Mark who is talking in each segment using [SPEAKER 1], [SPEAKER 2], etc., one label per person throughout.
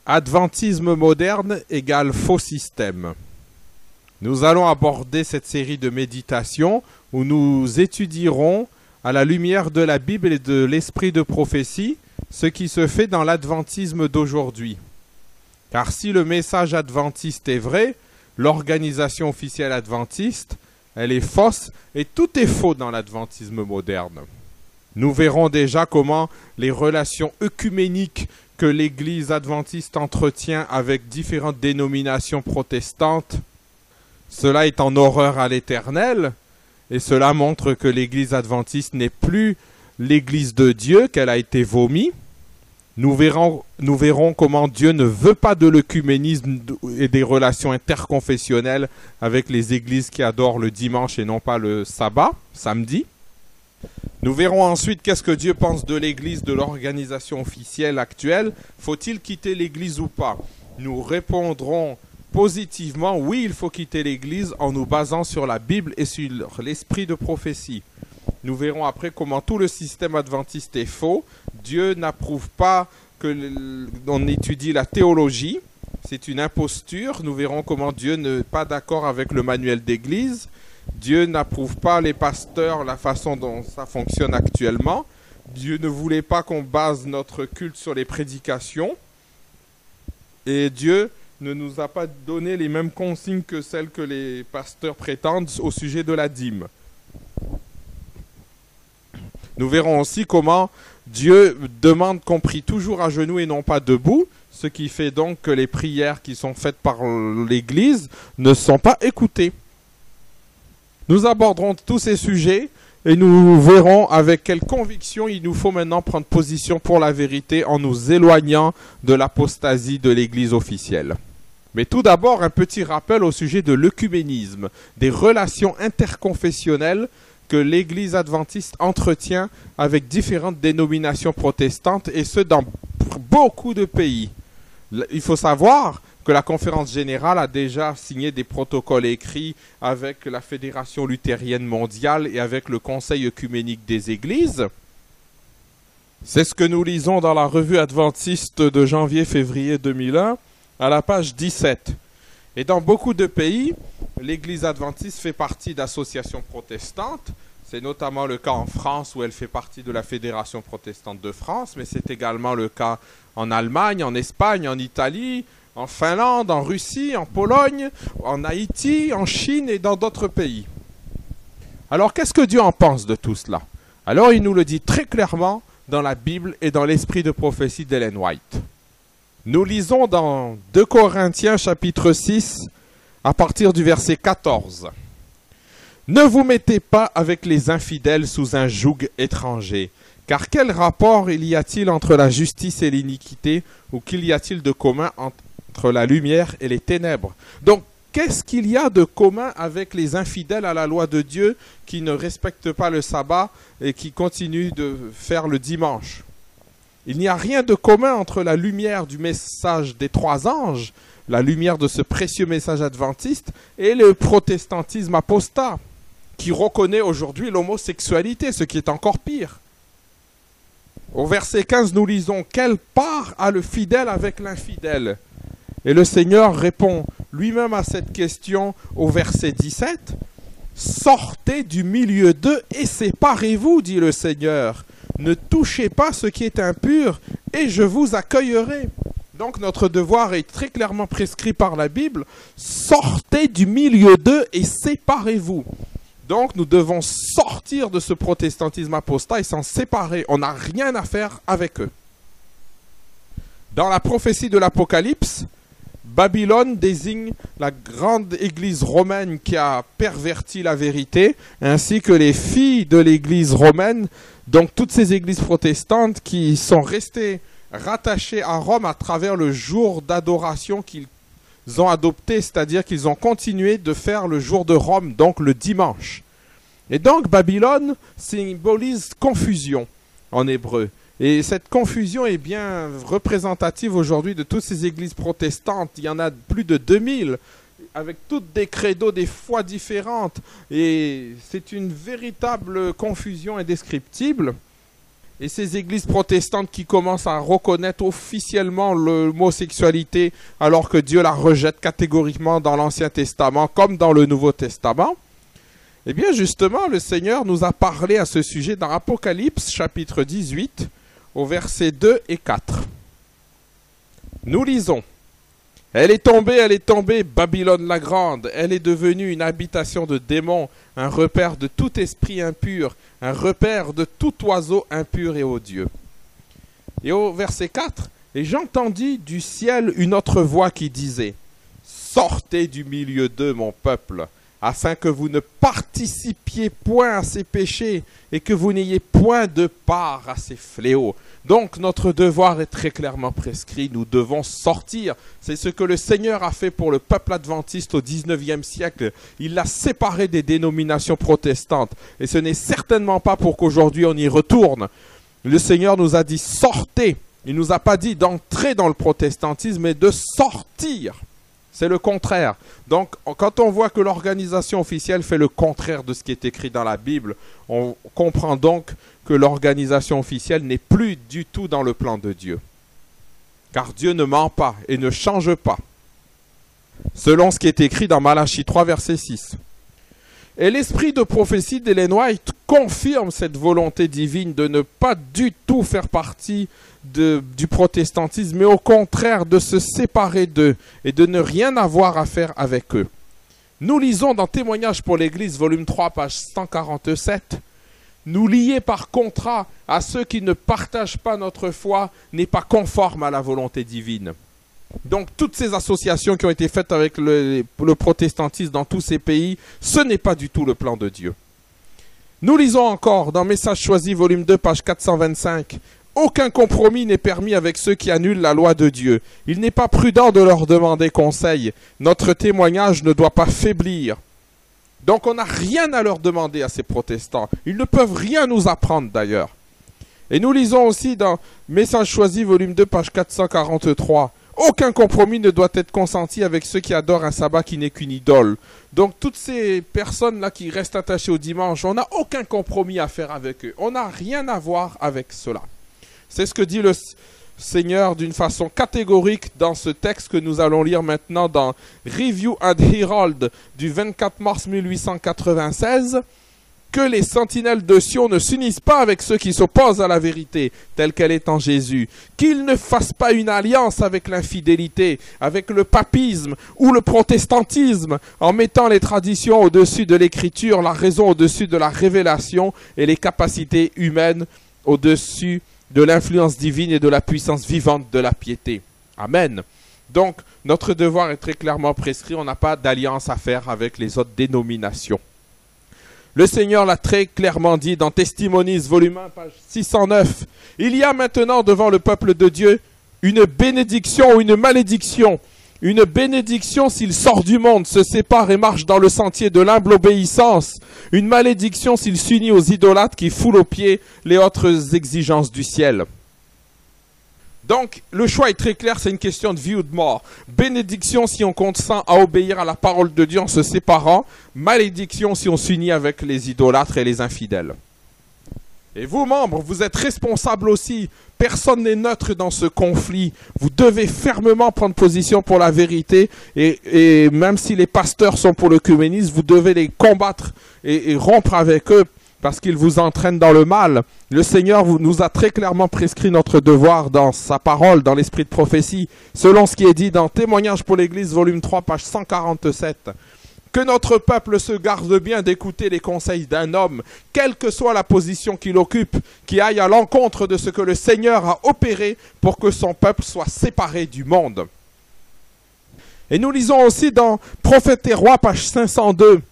[SPEAKER 1] Adventisme moderne égale faux système. Nous allons aborder cette série de méditations où nous étudierons à la lumière de la Bible et de l'esprit de prophétie ce qui se fait dans l'adventisme d'aujourd'hui. Car si le message adventiste est vrai, l'organisation officielle adventiste, elle est fausse et tout est faux dans l'adventisme moderne. Nous verrons déjà comment les relations œcuméniques que l'Église adventiste entretient avec différentes dénominations protestantes, cela est en horreur à l'Éternel, et cela montre que l'Église adventiste n'est plus l'Église de Dieu, qu'elle a été vomi. Nous verrons comment Dieu ne veut pas de l'œcuménisme et des relations interconfessionnelles avec les églises qui adorent le dimanche et non pas le sabbat, samedi. Nous verrons ensuite qu'est-ce que Dieu pense de l'Église, de l'organisation officielle actuelle. Faut-il quitter l'Église ou pas? Nous répondrons positivement, oui, il faut quitter l'Église en nous basant sur la Bible et sur l'esprit de prophétie. Nous verrons après comment tout le système adventiste est faux. Dieu n'approuve pas qu'on étudie la théologie. C'est une imposture. Nous verrons comment Dieu n'est pas d'accord avec le manuel d'église. Dieu n'approuve pas les pasteurs, la façon dont ça fonctionne actuellement. Dieu ne voulait pas qu'on base notre culte sur les prédications. Et Dieu ne nous a pas donné les mêmes consignes que celles que les pasteurs prétendent au sujet de la dîme. Nous verrons aussi comment Dieu demande qu'on prie toujours à genoux et non pas debout, ce qui fait donc que les prières qui sont faites par l'Église ne sont pas écoutées. Nous aborderons tous ces sujets et nous verrons avec quelle conviction il nous faut maintenant prendre position pour la vérité en nous éloignant de l'apostasie de l'Église officielle. Mais tout d'abord, un petit rappel au sujet de l'œcuménisme, des relations interconfessionnelles que l'Église adventiste entretient avec différentes dénominations protestantes, et ce dans beaucoup de pays. Il faut savoir que la Conférence générale a déjà signé des protocoles écrits avec la Fédération luthérienne mondiale et avec le Conseil œcuménique des Églises. C'est ce que nous lisons dans la revue adventiste de janvier-février 2001 à la page 17. Et dans beaucoup de pays, l'Église adventiste fait partie d'associations protestantes. C'est notamment le cas en France où elle fait partie de la Fédération protestante de France, mais c'est également le cas en Allemagne, en Espagne, en Italie, en Finlande, en Russie, en Pologne, en Haïti, en Chine et dans d'autres pays. Alors qu'est-ce que Dieu en pense de tout cela? Alors il nous le dit très clairement dans la Bible et dans l'esprit de prophétie d'Ellen White. Nous lisons dans 2 Corinthiens chapitre 6 à partir du verset 14. « Ne vous mettez pas avec les infidèles sous un joug étranger, car quel rapport y a-t-il entre la justice et l'iniquité, ou qu'il y a-t-il de commun entre la lumière et les ténèbres ?» Donc, qu'est-ce qu'il y a de commun avec les infidèles à la loi de Dieu qui ne respectent pas le sabbat et qui continuent de faire le dimanche? Il n'y a rien de commun entre la lumière du message des 3 anges, la lumière de ce précieux message adventiste, et le protestantisme apostat, qui reconnaît aujourd'hui l'homosexualité, ce qui est encore pire. Au verset 15, nous lisons « Quelle part a le fidèle avec l'infidèle ?» Et le Seigneur répond lui-même à cette question au verset 17. « Sortez du milieu d'eux et séparez-vous, dit le Seigneur. Ne touchez pas ce qui est impur, et je vous accueillerai. » Donc notre devoir est très clairement prescrit par la Bible. Sortez du milieu d'eux et séparez-vous. Donc nous devons sortir de ce protestantisme apostat et s'en séparer. On n'a rien à faire avec eux. Dans la prophétie de l'Apocalypse, Babylone désigne la grande église romaine qui a perverti la vérité, ainsi que les filles de l'église romaine, donc toutes ces églises protestantes qui sont restées rattachées à Rome à travers le jour d'adoration qu'ils ont adopté, c'est-à-dire qu'ils ont continué de faire le jour de Rome, donc le dimanche. Et donc Babylone symbolise confusion en hébreu. Et cette confusion est bien représentative aujourd'hui de toutes ces églises protestantes. Il y en a plus de 2000, avec toutes des credos, des foi différentes. Et c'est une véritable confusion indescriptible. et ces églises protestantes qui commencent à reconnaître officiellement l'homosexualité alors que Dieu la rejette catégoriquement dans l'Ancien Testament comme dans le Nouveau Testament, eh bien justement le Seigneur nous a parlé à ce sujet dans Apocalypse chapitre 18 au verset 2 et 4. Nous lisons: elle est tombée, Babylone la grande, elle est devenue une habitation de démons, un repère de tout esprit impur, un repère de tout oiseau impur et odieux. Et au verset 4, et j'entendis du ciel une autre voix qui disait: sortez du milieu d'eux, mon peuple, afin que vous ne participiez point à ces péchés et que vous n'ayez point de part à ces fléaux. Donc notre devoir est très clairement prescrit, nous devons sortir. C'est ce que le Seigneur a fait pour le peuple adventiste au 19e siècle. Il l'a séparé des dénominations protestantes. Et ce n'est certainement pas pour qu'aujourd'hui on y retourne. Le Seigneur nous a dit sortez. Il ne nous a pas dit d'entrer dans le protestantisme, mais de sortir. C'est le contraire. Donc, quand on voit que l'organisation officielle fait le contraire de ce qui est écrit dans la Bible, on comprend donc que l'organisation officielle n'est plus du tout dans le plan de Dieu. Car Dieu ne ment pas et ne change pas. Selon ce qui est écrit dans Malachie 3, verset 6. Et l'esprit de prophétie d'Ellen White confirme cette volonté divine de ne pas du tout faire partie du protestantisme, mais au contraire de se séparer d'eux et de ne rien avoir à faire avec eux. Nous lisons dans Témoignages pour l'Église, volume 3, page 147, « Nous lier par contrat à ceux qui ne partagent pas notre foi n'est pas conforme à la volonté divine. » Donc toutes ces associations qui ont été faites avec le protestantisme dans tous ces pays, ce n'est pas du tout le plan de Dieu. Nous lisons encore dans Message choisi, volume 2, page 425, « Aucun compromis n'est permis avec ceux qui annulent la loi de Dieu. Il n'est pas prudent de leur demander conseil. Notre témoignage ne doit pas faiblir. » Donc on n'a rien à leur demander à ces protestants. Ils ne peuvent rien nous apprendre d'ailleurs. Et nous lisons aussi dans Message choisi, volume 2, page 443, « Aucun compromis ne doit être consenti avec ceux qui adorent un sabbat qui n'est qu'une idole. » Donc toutes ces personnes-là qui restent attachées au dimanche, on n'a aucun compromis à faire avec eux. On n'a rien à voir avec cela. C'est ce que dit le Seigneur d'une façon catégorique dans ce texte que nous allons lire maintenant dans Review and Herald du 24 mars 1896. Que les sentinelles de Sion ne s'unissent pas avec ceux qui s'opposent à la vérité, telle qu'elle est en Jésus. Qu'ils ne fassent pas une alliance avec l'infidélité, avec le papisme ou le protestantisme, en mettant les traditions au-dessus de l'écriture, la raison au-dessus de la révélation et les capacités humaines au-dessus de l'influence divine et de la puissance vivante de la piété. Amen. Donc, notre devoir est très clairement prescrit. On n'a pas d'alliance à faire avec les autres dénominations. Le Seigneur l'a très clairement dit dans Testimonies, volume 1, page 609. « Il y a maintenant devant le peuple de Dieu une bénédiction ou une malédiction. Une bénédiction s'il sort du monde, se sépare et marche dans le sentier de l'humble obéissance. Une malédiction s'il s'unit aux idolâtres qui foulent aux pieds les autres exigences du ciel. » Donc, le choix est très clair, c'est une question de vie ou de mort. Bénédiction si on consent à obéir à la parole de Dieu en se séparant. Malédiction si on s'unit avec les idolâtres et les infidèles. Et vous, membres, vous êtes responsables aussi. Personne n'est neutre dans ce conflit. Vous devez fermement prendre position pour la vérité. Et même si les pasteurs sont pour l'œcuménisme, vous devez les combattre et rompre avec eux, parce qu'ils vous entraînent dans le mal. Le Seigneur nous a très clairement prescrit notre devoir dans sa parole, dans l'esprit de prophétie, selon ce qui est dit dans Témoignages pour l'Église, volume 3, page 147. Que notre peuple se garde bien d'écouter les conseils d'un homme, quelle que soit la position qu'il occupe, qui aille à l'encontre de ce que le Seigneur a opéré pour que son peuple soit séparé du monde. Et nous lisons aussi dans Prophètes et Rois, page 502.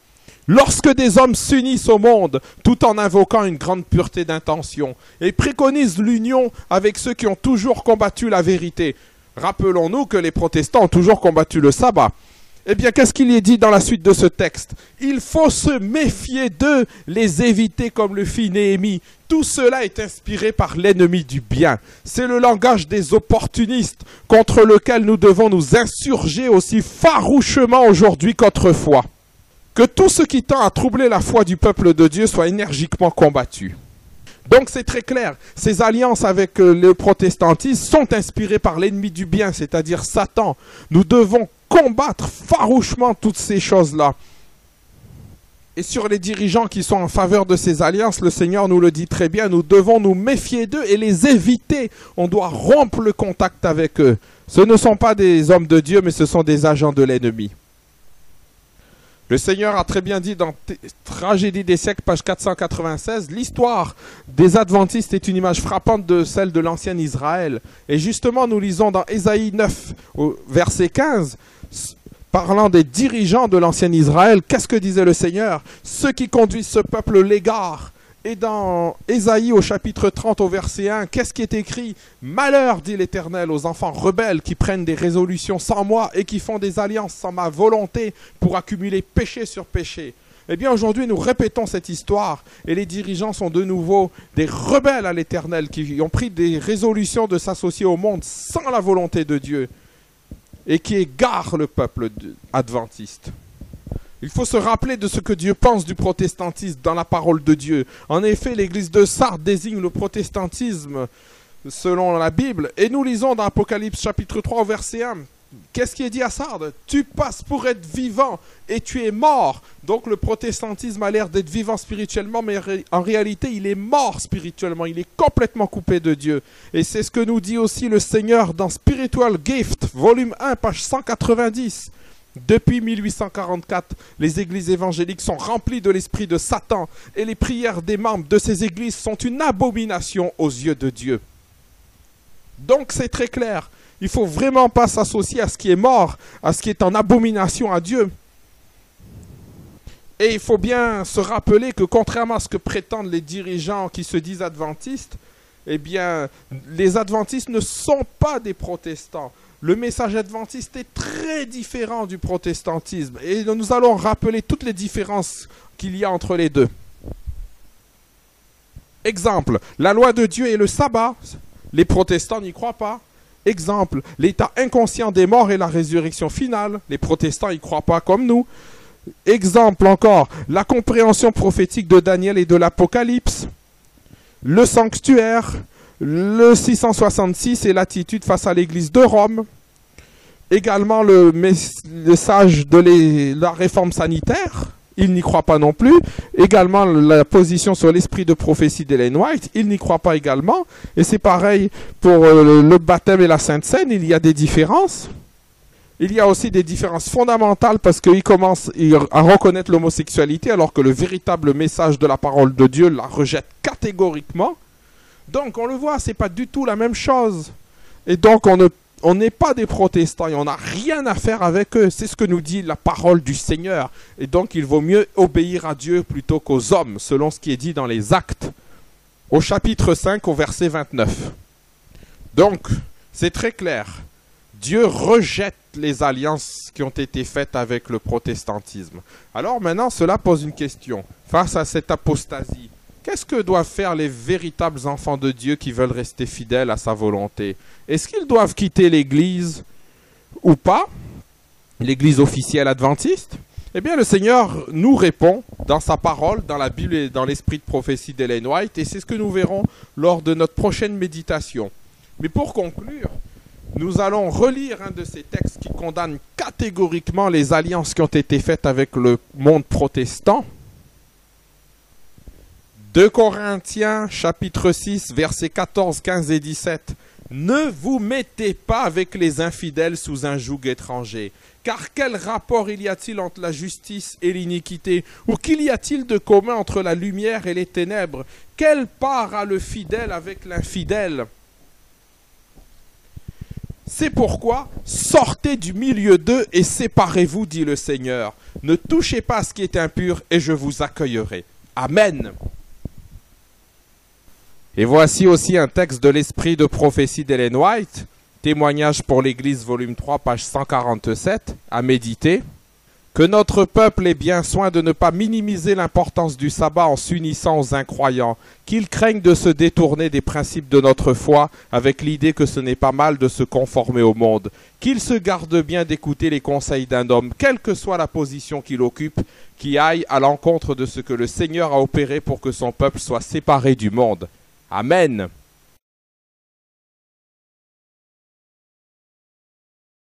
[SPEAKER 1] Lorsque des hommes s'unissent au monde, tout en invoquant une grande pureté d'intention, et préconisent l'union avec ceux qui ont toujours combattu la vérité. Rappelons-nous que les protestants ont toujours combattu le sabbat. Eh bien, qu'est-ce qu'il y est dit dans la suite de ce texte? Il faut se méfier d'eux, les éviter comme le fit Néhémie. Tout cela est inspiré par l'ennemi du bien. C'est le langage des opportunistes contre lequel nous devons nous insurger aussi farouchement aujourd'hui qu'autrefois. Que tout ce qui tend à troubler la foi du peuple de Dieu soit énergiquement combattu. Donc c'est très clair, ces alliances avec le protestantisme sont inspirées par l'ennemi du bien, c'est-à-dire Satan. Nous devons combattre farouchement toutes ces choses-là. Et sur les dirigeants qui sont en faveur de ces alliances, le Seigneur nous le dit très bien, nous devons nous méfier d'eux et les éviter. On doit rompre le contact avec eux. Ce ne sont pas des hommes de Dieu, mais ce sont des agents de l'ennemi. Le Seigneur a très bien dit dans Tragédie des siècles, page 496, l'histoire des adventistes est une image frappante de celle de l'ancien Israël. Et justement, nous lisons dans Ésaïe 9, verset 15, parlant des dirigeants de l'ancien Israël, qu'est-ce que disait le Seigneur? Ceux qui conduisent ce peuple l'égarent. Et dans Ésaïe au chapitre 30 au verset 1, qu'est-ce qui est écrit? Malheur, dit l'Éternel, aux enfants rebelles qui prennent des résolutions sans moi et qui font des alliances sans ma volonté pour accumuler péché sur péché. Eh bien aujourd'hui nous répétons cette histoire et les dirigeants sont de nouveau des rebelles à l'Éternel qui ont pris des résolutions de s'associer au monde sans la volonté de Dieu et qui égarent le peuple adventiste. Il faut se rappeler de ce que Dieu pense du protestantisme dans la parole de Dieu. En effet, l'église de Sardes désigne le protestantisme selon la Bible. Et nous lisons dans Apocalypse chapitre 3 au verset 1. Qu'est-ce qui est dit à Sardes? Tu passes pour être vivant et tu es mort. Donc le protestantisme a l'air d'être vivant spirituellement, mais en réalité il est mort spirituellement. Il est complètement coupé de Dieu. Et c'est ce que nous dit aussi le Seigneur dans Spiritual Gift, volume 1, page 190. Depuis 1844, les églises évangéliques sont remplies de l'esprit de Satan et les prières des membres de ces églises sont une abomination aux yeux de Dieu. Donc c'est très clair, il ne faut vraiment pas s'associer à ce qui est mort, à ce qui est en abomination à Dieu. Et il faut bien se rappeler que contrairement à ce que prétendent les dirigeants qui se disent adventistes, eh bien les adventistes ne sont pas des protestants. Le message adventiste est très différent du protestantisme. Et nous allons rappeler toutes les différences qu'il y a entre les deux. Exemple, la loi de Dieu et le sabbat. Les protestants n'y croient pas. Exemple, l'état inconscient des morts et la résurrection finale. Les protestants n'y croient pas comme nous. Exemple encore, la compréhension prophétique de Daniel et de l'Apocalypse. Le sanctuaire. Le 666 et l'attitude face à l'église de Rome. Également le message de la réforme sanitaire. Il n'y croit pas non plus. Également la position sur l'esprit de prophétie d'Ellen White. Il n'y croit pas également. Et c'est pareil pour le baptême et la Sainte Seine. Il y a des différences. Il y a aussi des différences fondamentales parce qu'il commence à reconnaître l'homosexualité alors que le véritable message de la parole de Dieu la rejette catégoriquement. Donc, on le voit, c'est pas du tout la même chose. Et donc, on n'est pas des protestants et on n'a rien à faire avec eux. C'est ce que nous dit la parole du Seigneur. Et donc, il vaut mieux obéir à Dieu plutôt qu'aux hommes, selon ce qui est dit dans les Actes, au chapitre 5, au verset 29. Donc, c'est très clair. Dieu rejette les alliances qui ont été faites avec le protestantisme. Alors maintenant, cela pose une question. Face à cette apostasie, qu'est-ce que doivent faire les véritables enfants de Dieu qui veulent rester fidèles à sa volonté? Est-ce qu'ils doivent quitter l'Église ou pas? L'Église officielle adventiste? Eh bien, le Seigneur nous répond dans sa parole, dans la Bible et dans l'esprit de prophétie d'Ellen White, et c'est ce que nous verrons lors de notre prochaine méditation. Mais pour conclure, nous allons relire un de ces textes qui condamne catégoriquement les alliances qui ont été faites avec le monde protestant. 2 Corinthiens, chapitre 6, versets 14, 15 et 17. « Ne vous mettez pas avec les infidèles sous un joug étranger, car quel rapport il y a-t-il entre la justice et l'iniquité? Ou qu'il y a-t-il de commun entre la lumière et les ténèbres? Quelle part a le fidèle avec l'infidèle? C'est pourquoi, sortez du milieu d'eux et séparez-vous, dit le Seigneur. Ne touchez pas à ce qui est impur et je vous accueillerai. Amen. » Et voici aussi un texte de l'esprit de prophétie d'Ellen White, témoignage pour l'Église, volume 3, page 147, à méditer. Que notre peuple ait bien soin de ne pas minimiser l'importance du sabbat en s'unissant aux incroyants, qu'ils craignent de se détourner des principes de notre foi avec l'idée que ce n'est pas mal de se conformer au monde, qu'ils se gardent bien d'écouter les conseils d'un homme, quelle que soit la position qu'il occupe, qui aille à l'encontre de ce que le Seigneur a opéré pour que son peuple soit séparé du monde. Amen.